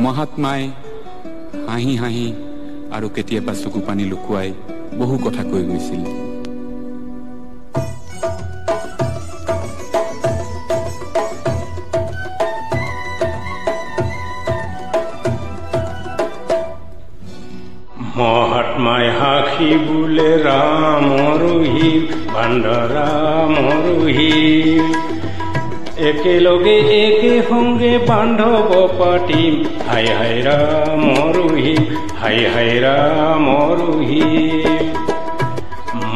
মহাত্মাই হাঁহি হাঁহি আৰু কেতিয়াবা চকু পানী লুকুৱাই বহু কথা কৈ গৈছিল। মহাত্মাই হাঁহি বোলে ৰামৰ হিৰ বান্ধ ৰামৰ হিৰ, একেলগে একে সংগে বান্ধৱ পাতিম হাই হাই ৰামৰ হিৰ হাই হাই ৰামৰ হিৰ।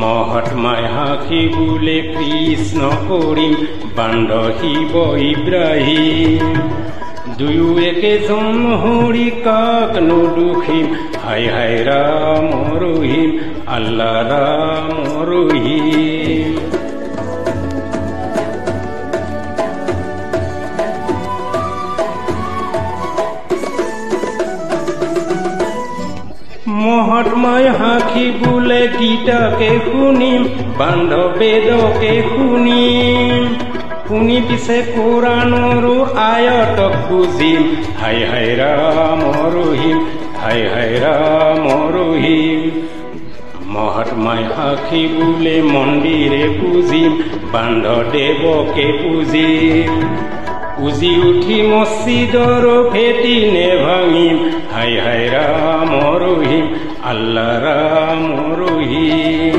মহাত্মাই হাঁহি বোলে কৃষ্ণ কৰিম বান্ধ শিৱ ইব্ৰাহিম, দুয়ো একেজন হৰি কাকনো দুখিম হাই হাই ৰামৰ হিৰ আল্লাহ ৰামৰ হিৰ। মহাত্মাই হাঁহি বোলে গীতাকে শুনিম বান্ধ বেদকে শুনিম, শুনি পিছে কোৰাণৰো আয়তক বুজিম হাই হাই ৰামৰ হিৰ হাই হাই ৰামৰ হিৰ। মহাত্মাই হাঁহি বোলে মন্দিৰে পূজিম বান্ধ দেৱকে পূজিম, পূজি উঠি মছজিদৰ ভেটি নেভাঙিম হাই হাই ৰামৰ হিৰ আল্লাহ ৰামৰ হিৰ।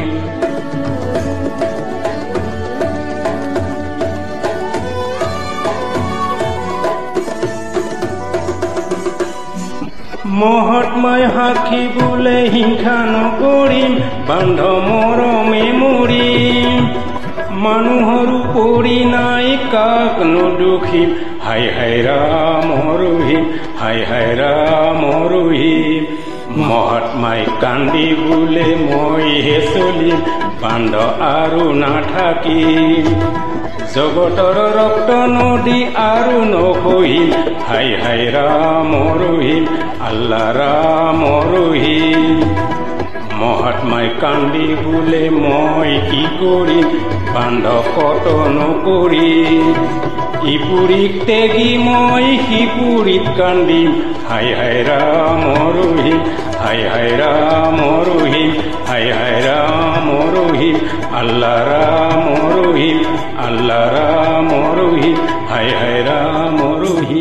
মহাত্মাই হাঁহি বোলে হিংসা নকৰিম বান্ধ মৰমে মৰিম, মানুহৰো পৰি নাই কাকনো দুখিম হাই হাই ৰামৰ হিৰ হাই হাই ৰামৰ হিৰ। মহাত্মাই কান্দি বোলে মইহে চলিম বান্ধ আৰু নাথাকিম, জগতৰ ৰক্ত নদী আৰু নসহিম হাই হাই ৰামৰ হিৰ আল্লাহ ৰামৰ হিৰ। মহাত্মাই কান্দি বোলে মই কি কৰিম বান্ধ কটন কৰিম, ইপুৰীক ত্যাগি মই সিপুৰীত কান্দিম হাই হাই ৰামৰ হিৰ হাই হাই ৰামৰ হিৰ হাই হাই ৰামৰ হিৰ আল্লাহ ৰামৰ হিৰ আল্লাহ ৰামৰ হিৰ হাই হাই ৰামৰ হিৰ।